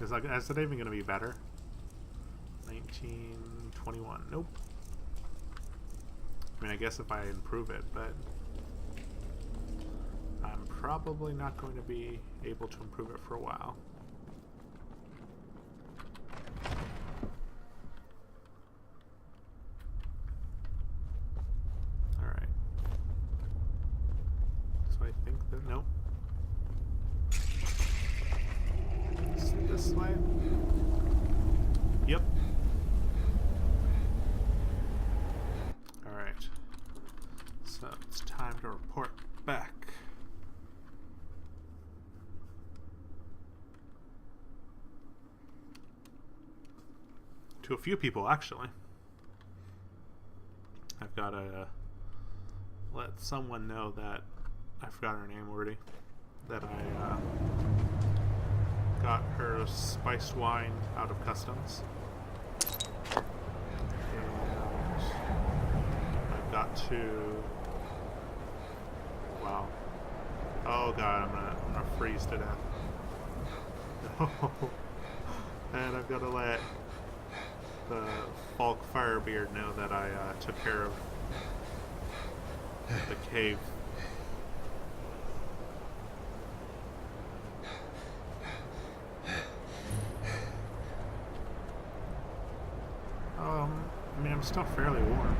Is that even going to be better? 1921. Nope. I mean, I guess if I improve it, but I'm probably not going to be able to improve it for a while. Alright. So I think that, nope. Is it this way? Yep. Alright. So it's time to report back. To a few people, actually. I've got to let someone know that I forgot her name already. That I got her spiced wine out of customs. And I've got to. Wow. Oh god, I'm gonna freeze to death. And I've got to let the Falk Firebeard know that I took care of the cave. I mean, I'm still fairly warm.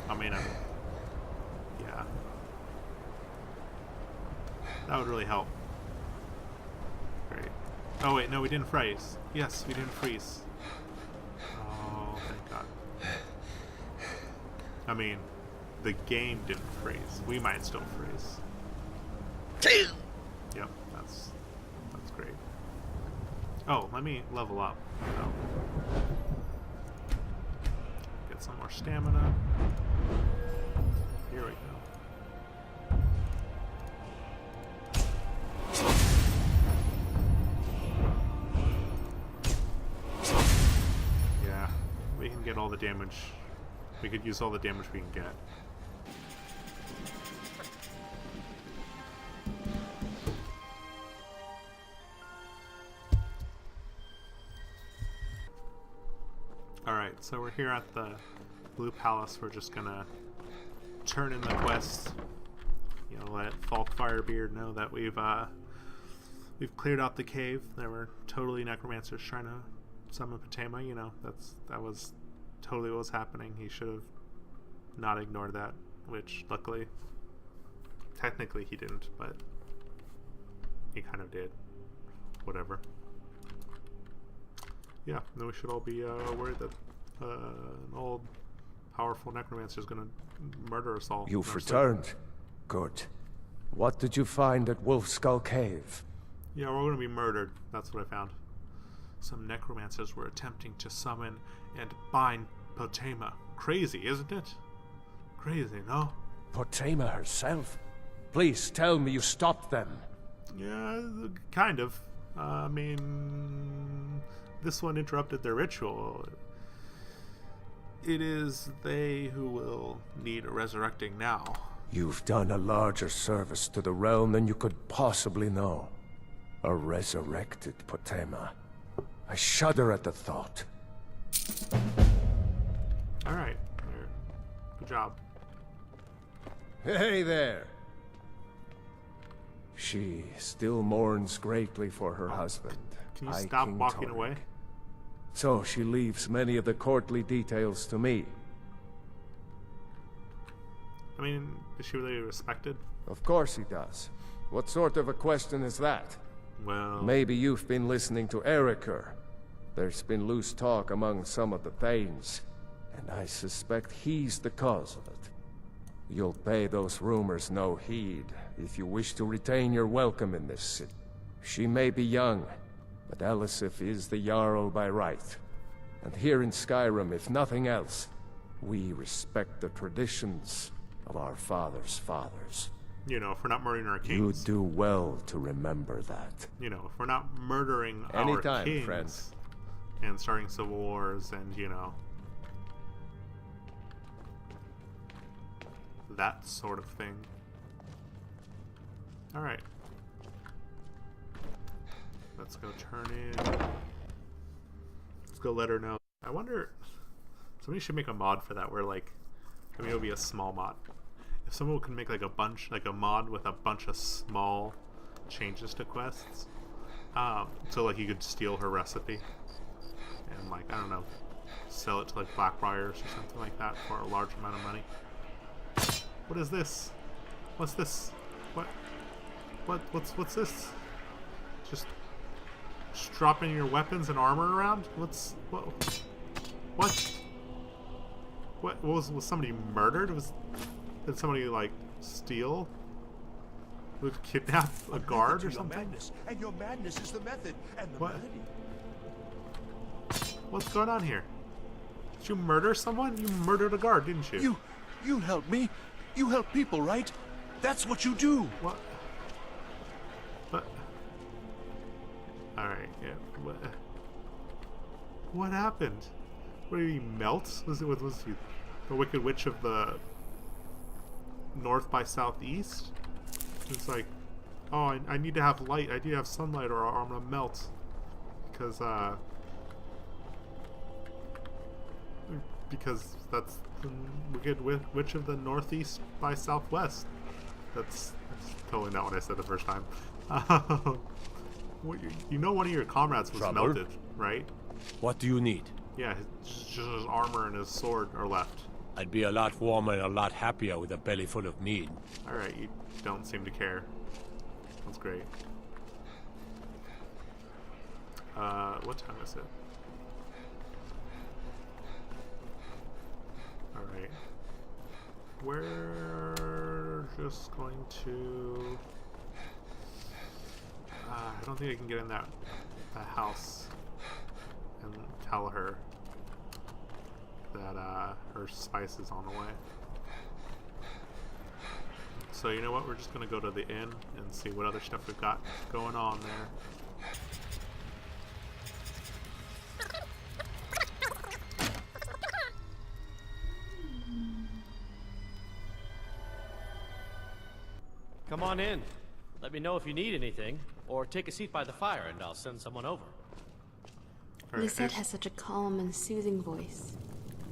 I mean, yeah. That would really help. Great. Oh wait, no, we didn't freeze. Yes, we didn't freeze. Oh, thank God. I mean, the game didn't freeze. We might still freeze. Yep, that's great. Oh, let me level up. No. Get some more stamina. Here we go. Yeah, we can get all the damage. We could use all the damage we can get. Alright, so we're here at the Blue Palace. We're just gonna turn in the quest. You know, let Falk Firebeard know that we've cleared out the cave. There were totally necromancers trying to summon Potema. You know, that was totally what was happening. He should have not ignored that, which luckily, technically he didn't, but he kind of did. Whatever. Yeah, then we should all be worried that an old, powerful necromancer is going to murder us all. You've returned. Good. What did you find at Wolf Skull Cave? Yeah, we're going to be murdered. That's what I found. Some necromancers were attempting to summon and bind Potema. Crazy, isn't it? Crazy, no? Potema herself? Please tell me you stopped them. Yeah, kind of. I mean, this one interrupted their ritual. It is they who will need resurrecting now. You've done a larger service to the realm than you could possibly know. A resurrected Potema. I shudder at the thought. Alright. Good job. Hey there! She still mourns greatly for her husband. Can you stop walking away? So she leaves many of the courtly details to me. I mean, is she really respected? Of course he does. What sort of a question is that? Well... Maybe you've been listening to Eriker. There's been loose talk among some of the Thanes, and I suspect he's the cause of it. You'll pay those rumors no heed if you wish to retain your welcome in this city. She may be young, but Elisif is the Jarl by right. And here in Skyrim, if nothing else, we respect the traditions of our fathers' fathers. You know, if we're not murdering our kings. You do well to remember that. You know, if we're not murdering our kings friends. And starting civil wars and, you know, that sort of thing. Alright. let's go turn in. Let's go let her know. I wonder, somebody should make a mod for that where like, I mean, it would be a small mod. If someone can make like a bunch, like a mod with a bunch of small changes to quests, so like you could steal her recipe and like, I don't know, sell it to like Blackbriars or something like that for a large amount of money. What is this? What's this? What's this? Just dropping your weapons and armor around? What was somebody murdered? Did somebody like steal? Would kidnap a guard or something? Madness, and your madness is the method and the melody. What's going on here? Did you murder someone? You murdered a guard, didn't you? You help me. You help people, right? That's what you do. What? Alright, yeah. What happened? What did he melt? Was he the Wicked Witch of the North by Southeast? It's like, oh, I need to have light. I need to have sunlight or I'm gonna melt. Because that's the Wicked Witch of the Northeast by Southwest. That's totally not what I said the first time. You know one of your comrades was melted, right? What do you need? Yeah, just his armor and his sword are left. I'd be a lot warmer and a lot happier with a belly full of mead. Alright, you don't seem to care. That's great. What time is it? Alright. We're just going to... I don't think I can get in that house and tell her that her spice is on the way. So you know what? We're just going to go to the inn and see what other stuff we've got going on there. Come on in. Let me know if you need anything, or take a seat by the fire and I'll send someone over. Lisette has such a calm and soothing voice.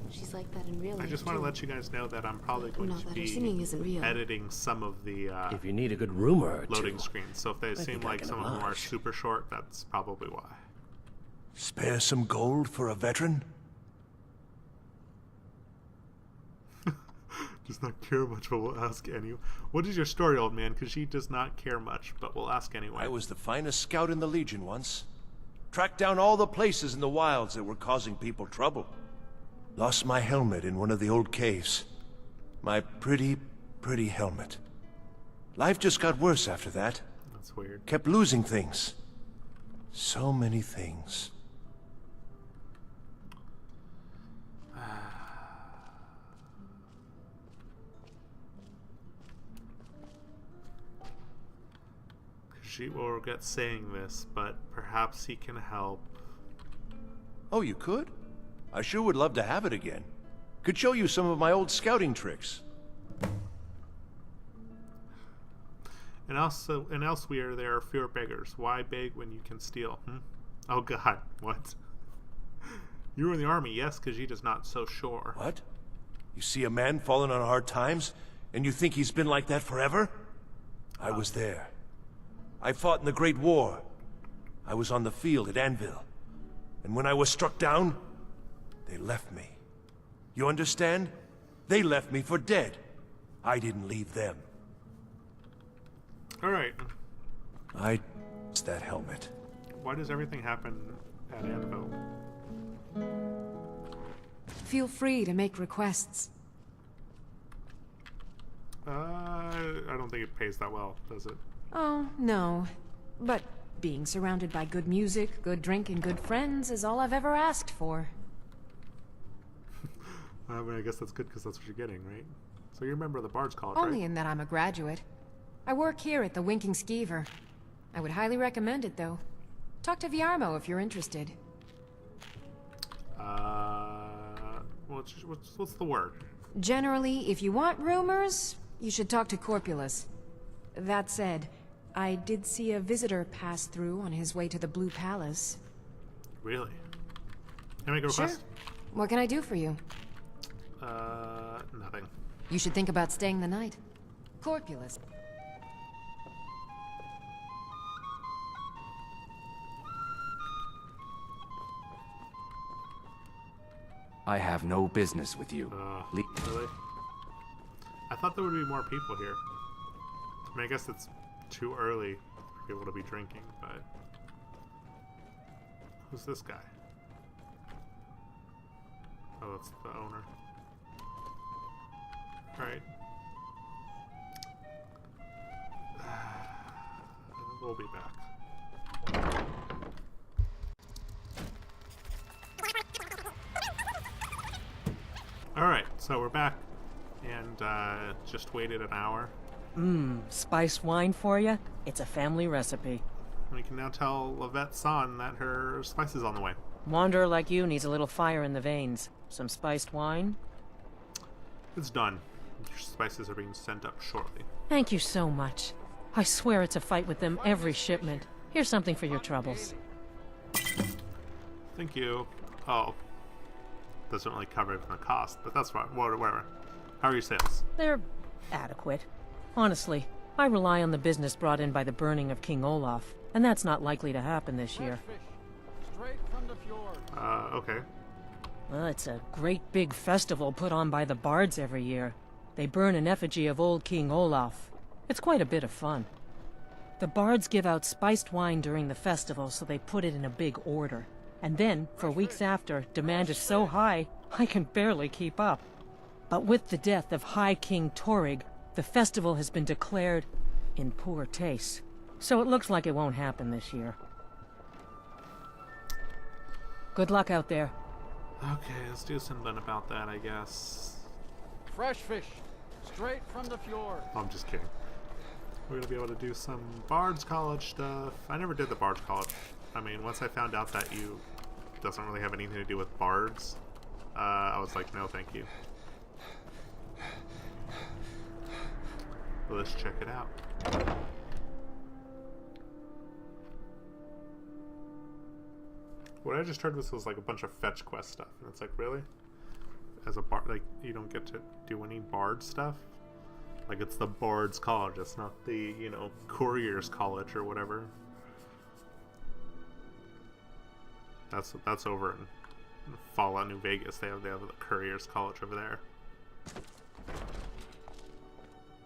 She's like that in real life. I just want to let you guys know that I'm probably going to be editing some of the if you need a good rumor loading screens. So if they seem like some of them are super short, that's probably why. Spare some gold for a veteran? Does not care much, but we'll ask anyway. What is your story, old man? Because she does not care much, but we'll ask anyway. I was the finest scout in the Legion once. Tracked down all the places in the wilds that were causing people trouble. Lost my helmet in one of the old caves. My pretty, pretty helmet. Life just got worse after that. That's weird. Kept losing things. So many things. She will regret saying this, but perhaps he can help. Oh, you could? I sure would love to have it again. Could show you some of my old scouting tricks. And elsewhere there are fewer beggars. Why beg when you can steal? Oh God, what? You were in the army, yes, Khajiit not so sure. What? You see a man falling on hard times, and you think he's been like that forever? I was there. I fought in the Great War. I was on the field at Anvil. And when I was struck down, they left me. You understand? They left me for dead. I didn't leave them. Alright. It's that helmet. Why does everything happen at Anvil? Feel free to make requests. I don't think it pays that well, does it? Oh, no. But being surrounded by good music, good drink, and good friends is all I've ever asked for. I mean, I guess that's good because that's what you're getting, right? So you're a member of the Bard's College, Only right? in that I'm a graduate. I work here at the Winking Skeever. I would highly recommend it, though. Talk to Viarmo if you're interested. What's the word? Generally, if you want rumors, you should talk to Corpulus. That said, I did see a visitor pass through on his way to the Blue Palace. Really? Can I make a Sure. request? What can I do for you? Nothing. You should think about staying the night. Corpulus. I have no business with you. Really? I thought there would be more people here. I mean, I guess it's too early for people to be drinking, but... Who's this guy? Oh, that's the owner. Alright. We'll be back. Alright, so we're back, and just waited an hour. Spiced wine for you? It's a family recipe. We can now tell Lavette San that her spice is on the way. Wanderer like you needs a little fire in the veins. Some spiced wine? It's done. Your spices are being sent up shortly. Thank you so much. I swear it's a fight with them every shipment. Here's something for your troubles. Thank you. Oh. Doesn't really cover it from the cost, but that's fine. Whatever. How are your sales? They're adequate. Honestly, I rely on the business brought in by the burning of King Olaf, and that's not likely to happen this year. Okay. Well, it's a great big festival put on by the bards every year. They burn an effigy of old King Olaf. It's quite a bit of fun. The bards give out spiced wine during the festival, so they put it in a big order. And then, for weeks after, demand is so high, I can barely keep up. But with the death of High King Torrig, the festival has been declared in poor taste. So it looks like it won't happen this year. Good luck out there. Okay, let's do something about that, I guess. Fresh fish, straight from the fjord. Oh, I'm just kidding. We're gonna be able to do some Bard's College stuff. I never did the Bard's College. I mean, once I found out that you doesn't really have anything to do with bards, I was like, no, thank you. Well, let's check it out. What I just heard was like a bunch of fetch quest stuff, and it's like, really? As a bard, like, you don't get to do any bard stuff? Like, it's the Bard's College, it's not the, you know, Courier's College or whatever. That's over in Fallout New Vegas. They have the Courier's College over there.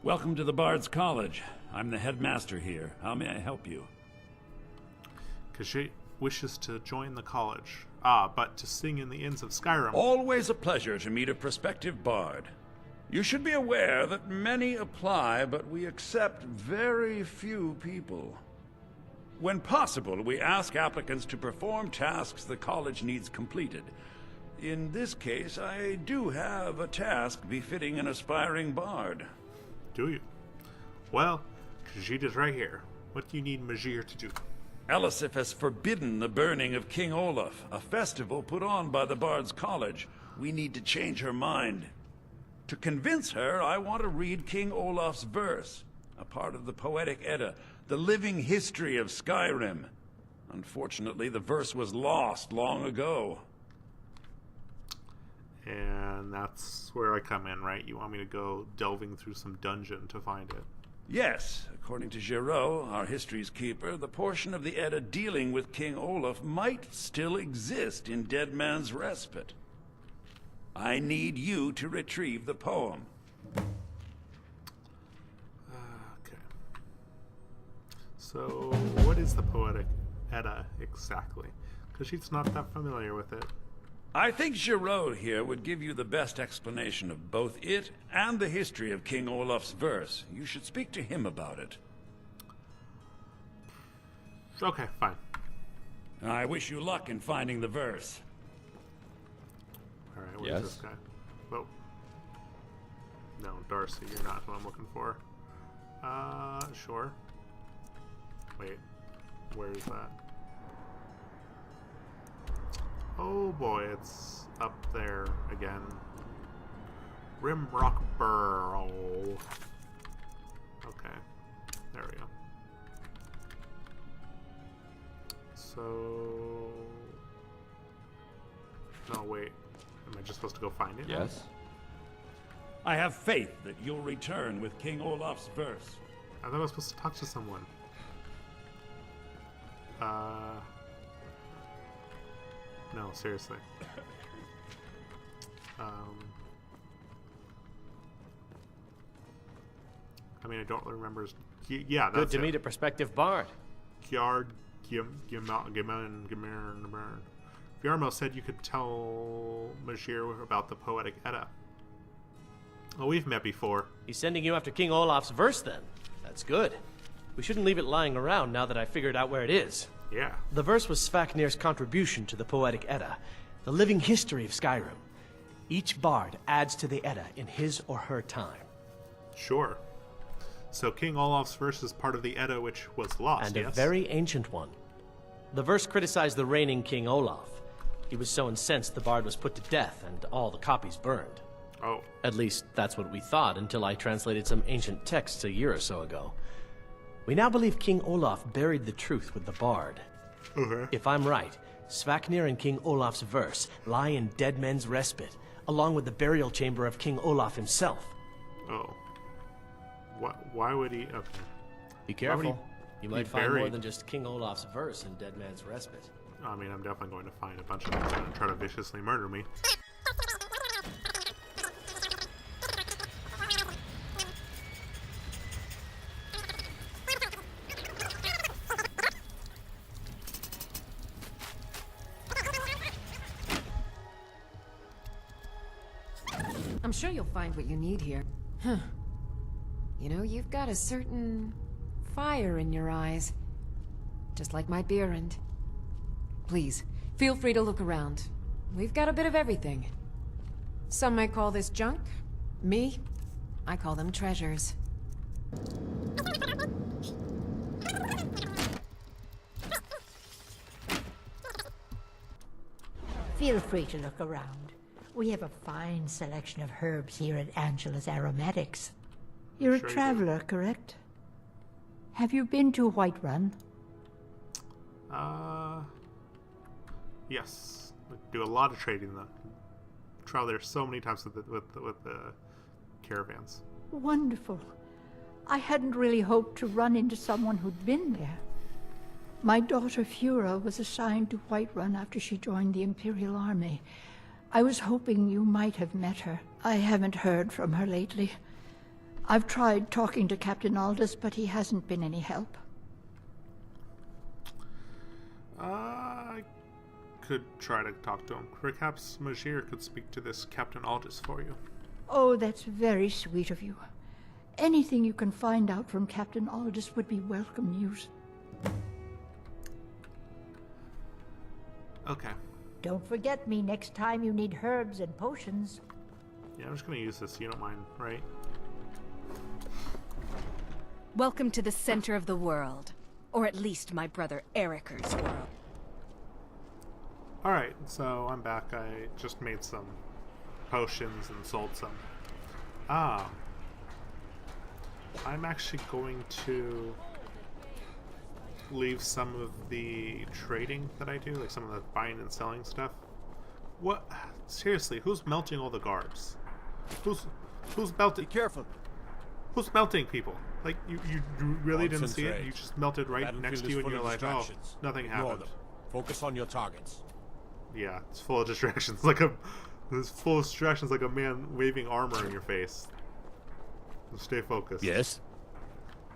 Welcome to the Bard's College. I'm the headmaster here. How may I help you? Khajiit wishes to join the college. But to sing in the inns of Skyrim. Always a pleasure to meet a prospective bard. You should be aware that many apply, but we accept very few people. When possible, we ask applicants to perform tasks the college needs completed. In this case, I do have a task befitting an aspiring bard. Do you? Well, Khajiit is right here. What do you need Majir to do? Elisif has forbidden the burning of King Olaf, a festival put on by the Bard's College. We need to change her mind. To convince her, I want to read King Olaf's verse, a part of the Poetic Edda, the living history of Skyrim. Unfortunately, the verse was lost long ago. And that's where I come in, right? You want me to go delving through some dungeon to find it? Yes, according to Giraud, our history's keeper, the portion of the Edda dealing with King Olaf might still exist in Dead Man's Respite. I need you to retrieve the poem. Okay. So, what is the Poetic Edda exactly? Khajiit's not that familiar with it. I think Giraud here would give you the best explanation of both it and the history of King Olaf's verse. You should speak to him about it. Okay, fine. I wish you luck in finding the verse. Alright, where's this guy? Whoa. No, Darcy, you're not who I'm looking for. Sure. Wait, where is that? Oh boy, it's up there again. Rimrock Burrow. Okay, there we go. So... No, wait. Am I just supposed to go find it? Yes? I have faith that you'll return with King Olaf's verse. I thought I was supposed to talk to someone. No, seriously. I mean, I don't remember his... Yeah, that's Good to meet a prospective bard. Varmo said you could tell Majir about the Poetic Edda. Oh, we've met before. He's sending you after King Olaf's verse, then. That's good. We shouldn't leave it lying around now that I figured out where it is. Yeah. The verse was Svafnir's contribution to the Poetic Edda, the living history of Skyrim. Each bard adds to the Edda in his or her time. Sure. So King Olaf's verse is part of the Edda which was lost, And yes? a very ancient one. The verse criticized the reigning King Olaf. He was so incensed the bard was put to death and all the copies burned. Oh. At least, that's what we thought until I translated some ancient texts a year or so ago. We now believe King Olaf buried the truth with the bard. Okay. If I'm right, Svafnir and King Olaf's verse lie in Dead Men's Respite, along with the burial chamber of King Olaf himself. Oh. Why would he... Okay. Be careful. You might find more buried? than just King Olaf's verse in Dead Man's Respite. I mean, I'm definitely going to find a bunch of them that try to viciously murder me. I'm sure you'll find what you need here. Huh. You know, you've got a certain fire in your eyes. Just like my Beerend. Please, feel free to look around. We've got a bit of everything. Some might call this junk. Me, I call them treasures. Feel free to look around. We have a fine selection of herbs here at Angela's Aromatics. You're Sure a you traveler, correct? Have you been to Whiterun? Yes. We do a lot of trading though. Travel there so many times with the caravans. Wonderful. I hadn't really hoped to run into someone who'd been there. My daughter Fura was assigned to Whiterun after she joined the Imperial Army. I was hoping you might have met her. I haven't heard from her lately. I've tried talking to Captain Aldous, but he hasn't been any help. I could try to talk to him. Perhaps Majir could speak to this Captain Aldous for you. Oh, that's very sweet of you. Anything you can find out from Captain Aldous would be welcome news. Okay. Don't forget me next time you need herbs and potions. Yeah, I'm just gonna use this. You don't mind, right? Welcome to the center of the world. Or at least my brother Eriker's world. Alright, so I'm back. I just made some potions and sold some. I'm actually going to leave some of the trading that I do, like some of the buying and selling stuff. What? Seriously, who's melting all the guards? Who's melting? Be careful. Who's melting people? Like, you really didn't see it? Concentrate. You just melted right Battlefield next to is you and full you're of like, oh, distractions. nothing Ignore happened. them. Focus on your targets. Yeah, it's full of distractions. It's full of distractions like a man waving armor in your face. So stay focused. Yes?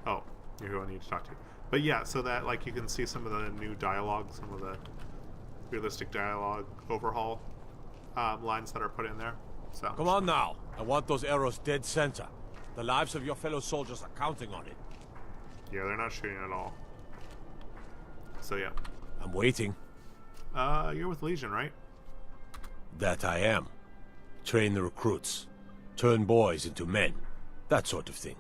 Oh, you're who I need to talk to. But yeah, so that, like, you can see some of the new dialogue, some of the realistic dialogue overhaul lines that are put in there. So Come on now. I want those arrows dead center. The lives of your fellow soldiers are counting on it. yeah, they're not shooting at all. So yeah. I'm waiting. You're with Legion, right? That I am. Train the recruits. Turn boys into men. That sort of thing.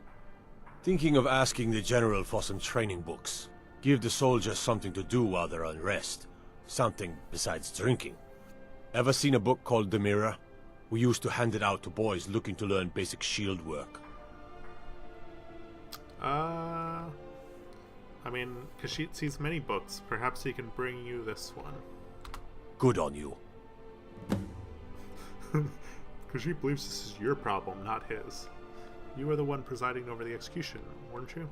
Thinking of asking the General for some training books. Give the soldiers something to do while they're on rest. Something besides drinking. Ever seen a book called The Mirror? We used to hand it out to boys looking to learn basic shield work. I mean, Khajiit sees many books. Perhaps he can bring you this one. Good on you. Khajiit believes this is your problem, not his. You were the one presiding over the execution, weren't you?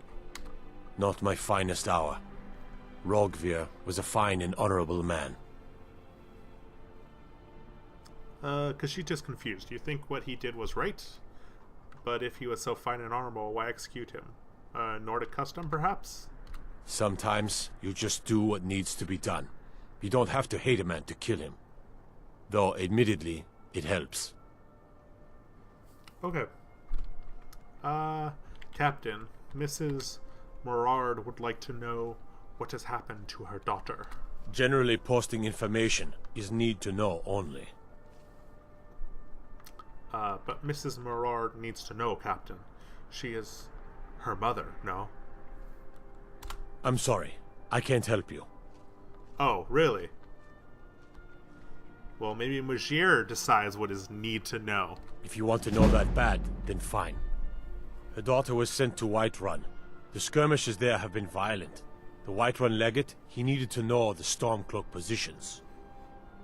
Not my finest hour. Rogvir was a fine and honorable man. Khajiit is confused. You think what he did was right? But if he was so fine and honorable, why execute him? Nordic custom, perhaps? Sometimes you just do what needs to be done. You don't have to hate a man to kill him. Though, admittedly, it helps. Okay. Captain, Mrs. Morard would like to know what has happened to her daughter. Generally, posting information is need to know only. But Mrs. Morard needs to know, Captain. She is her mother, no? I'm sorry. I can't help you. Oh, really? Well, maybe Majir decides what is need to know. If you want to know that bad, then fine. Her daughter was sent to Whiterun. The skirmishes there have been violent. The Whiterun legate, he needed to know the Stormcloak positions.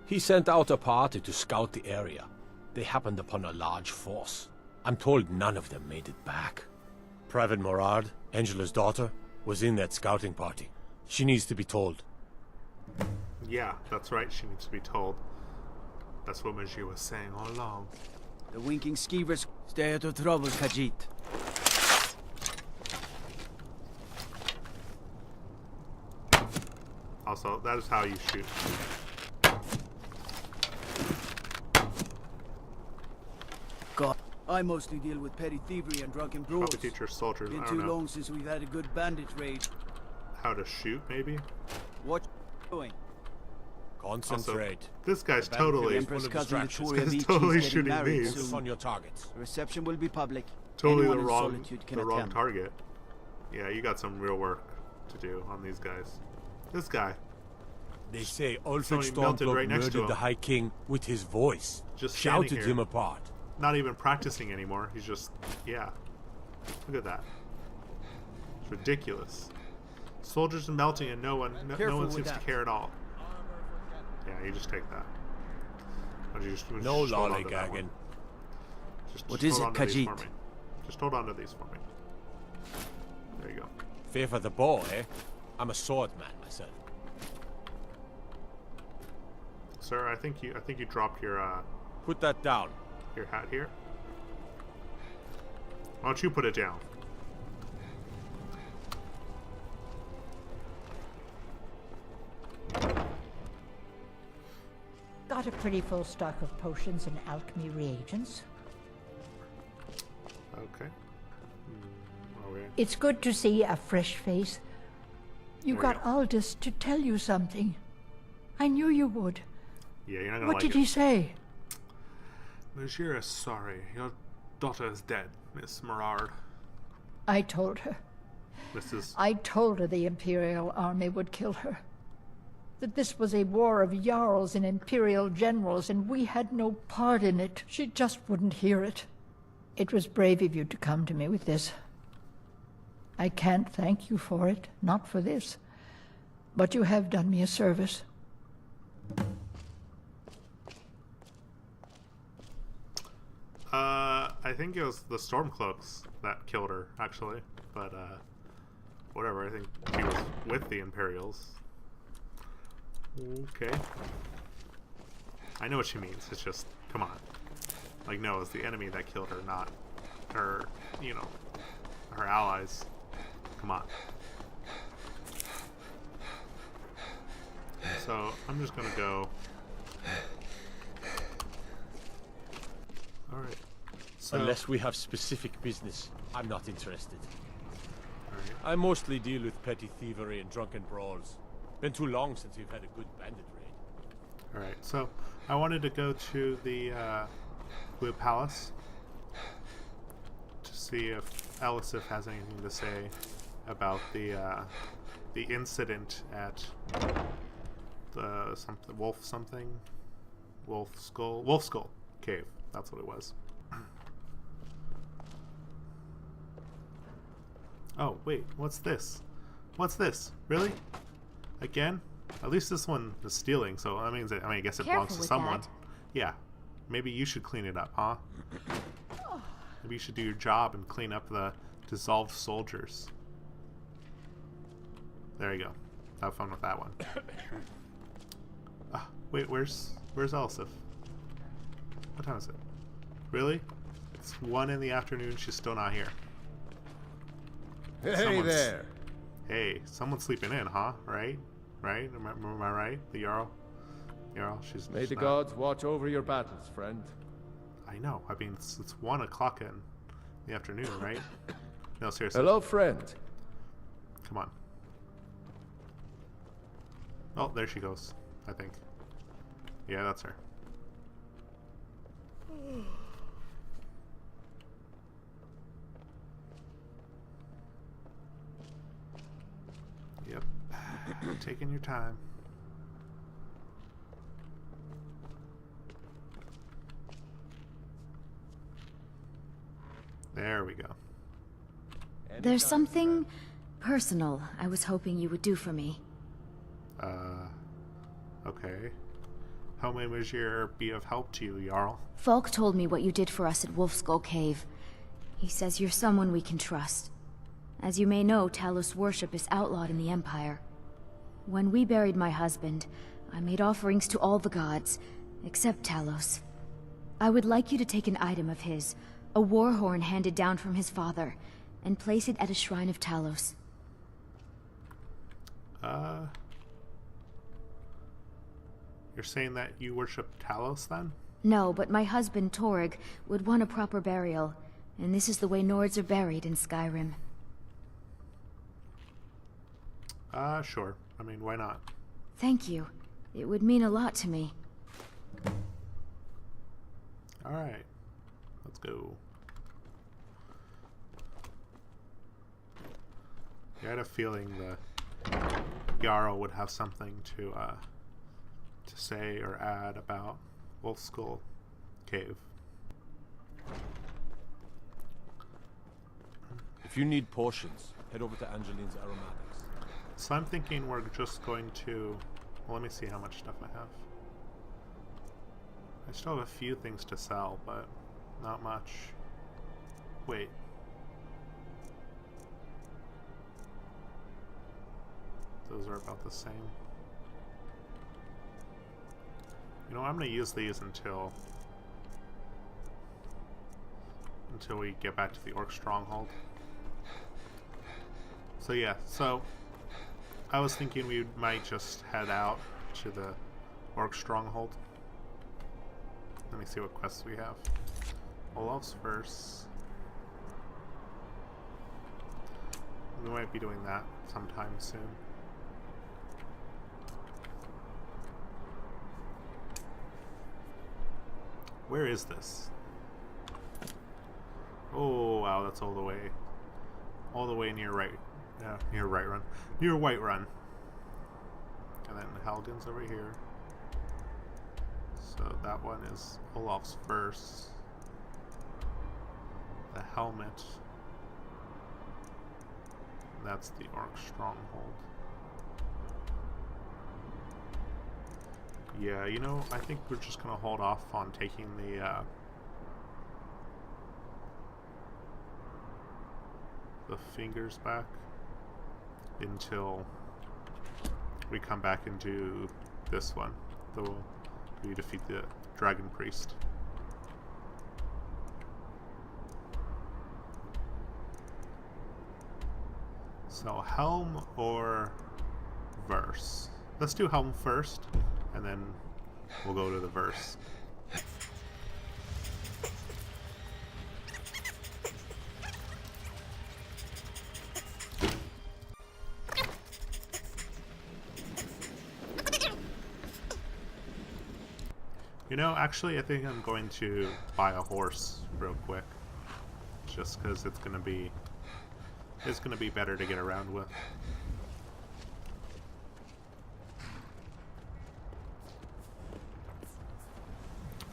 He sent out a party to scout the area. They happened upon a large force. I'm told none of them made it back. Private Morard, Angela's daughter, was in that scouting party. She needs to be told. Yeah, that's right, she needs to be told. That's what Majir was saying all along. The winking skeevers stay out of trouble, Khajiit. Also, that is how you shoot. God, I mostly deal with petty thievery and drunken brawls. Probably teach your soldiers, Been I too don't know. long since we've had a good bandit raid. How to shoot, maybe? What doing? Concentrate. Also, this guy's The totally Empress cousin Victoria This Beach guy's totally is getting shooting married these. soon. On your targets. The reception will be public. Totally Anyone the in wrong, Solitude can the wrong attend. target. Yeah, you got some real work to do on these guys. This guy. They say Ulfric Somebody melted Stormcloak right next to murdered him. the High King with his voice. Just standing shouted here. him apart. Not even practicing anymore. He's just, yeah. Look at that. It's ridiculous. Soldiers are melting and no one seems to care at all. Yeah, you just take that. No lollygagging. What is it, Khajiit? Just hold on to these for me. There you go. Fear for the bow, eh? I'm a swordman myself. Sir, I think you dropped your Put that down. your hat here. Why don't you put it down? Got a pretty full stock of potions and alchemy reagents. Okay. Okay. It's good to see a fresh face. You There you got Aldous to tell you something. I knew you would. Yeah, you're not gonna What like did it. he say? Majir is sorry. Your daughter is dead, Miss Morard. I told her. Mrs. I told her the Imperial army would kill her. That this was a war of Jarls and Imperial generals, and we had no part in it. She just wouldn't hear it. It was brave of you to come to me with this. I can't thank you for it, not for this. But you have done me a service. I think it was the Stormcloaks that killed her, actually. But, whatever, I think she was with the Imperials. Okay. I know what she means, it's just, come on. Like, no, it's the enemy that killed her, not her, you know, her allies. Come on. So, I'm just gonna go. Alright. So, Unless we have specific business, I'm not interested. alright. I mostly deal with petty thievery and drunken brawls. Been too long since we've had a good bandit raid. Alright, so I wanted to go to the Blue Palace to see if Elisif has anything to say about the incident at the Wolf Skull Cave. That's what it was. Oh wait, what's this? What's this? Really? Again? At least this one is stealing, so that means I guess it belongs to someone. Yeah. Maybe you should clean it up, huh? Maybe you should do your job and clean up the dissolved soldiers. There you go. Have fun with that one. Wait, where's Elisif? What time is it? Really? It's 1 in the afternoon. She's still not here. Hey there. Hey, someone's sleeping in, huh? Right? Right? Am I right? The Jarl? She's May the not. gods watch over your battles, friend. I know. I mean, it's 1 o'clock in the afternoon, right? No, seriously. Hello, friend. Come on. Oh, there she goes, I think. Yeah, that's her. Yep. Taking your time. There we go. There's something personal I was hoping you would do for me. Okay. How may Magier be of help to you, Jarl? Falk told me what you did for us at Wolfskull Cave. He says you're someone we can trust. As you may know, Talos worship is outlawed in the Empire. When we buried my husband, I made offerings to all the gods, except Talos. I would like you to take an item of his, a war horn handed down from his father, and place it at a shrine of Talos. You're saying that you worship Talos, then? No, but my husband, Torg, would want a proper burial, and this is the way Nords are buried in Skyrim. Sure. I mean, why not? Thank you. It would mean a lot to me. Alright. Let's go. I had a feeling the Jarl would have something to say or add about Wolfskull Cave. If you need potions, head over to Angeline's Aromatics. So I'm thinking we're just going to... Well, let me see how much stuff I have. I still have a few things to sell, but not much. Wait. Those are about the same. You know, I'm going to use these until we get back to the Orc Stronghold. So yeah, so I was thinking we might just head out to the Orc Stronghold. Let me see what quests we have. Olaf's first. We might be doing that sometime soon. Where is this? Oh wow, that's all the way near right. Yeah, near Whiterun. Near Whiterun. And then Helgen's over here. So that one is Olaf's first. The helmet. That's the Orc Stronghold. Yeah, you know, I think we're just gonna hold off on taking the fingers back until we come back and do this one. Though we defeat the Dragon Priest. So Helm or Verse? Let's do Helm first, and then we'll go to the Verse. You know, actually, I think I'm going to buy a horse real quick, just because it's gonna be better to get around with.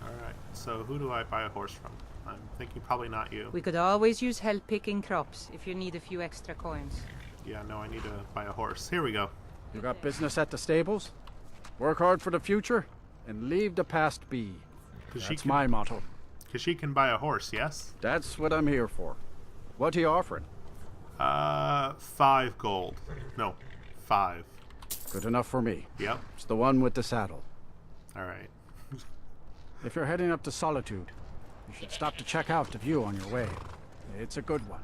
All right, so who do I buy a horse from? I'm thinking probably not you. We could always use help picking crops if you need a few extra coins. Yeah, no, I need to buy a horse. Here we go. You got business at the stables? Work hard for the future, and leave the past be. That's my motto. Because she can buy a horse, yes? That's what I'm here for. What are you offering? 5 gold. No, 5. Good enough for me. Yep. It's the one with the saddle. Alright. If you're heading up to Solitude, you should stop to check out the view on your way. It's a good one.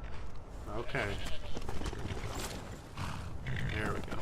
Okay. There we go.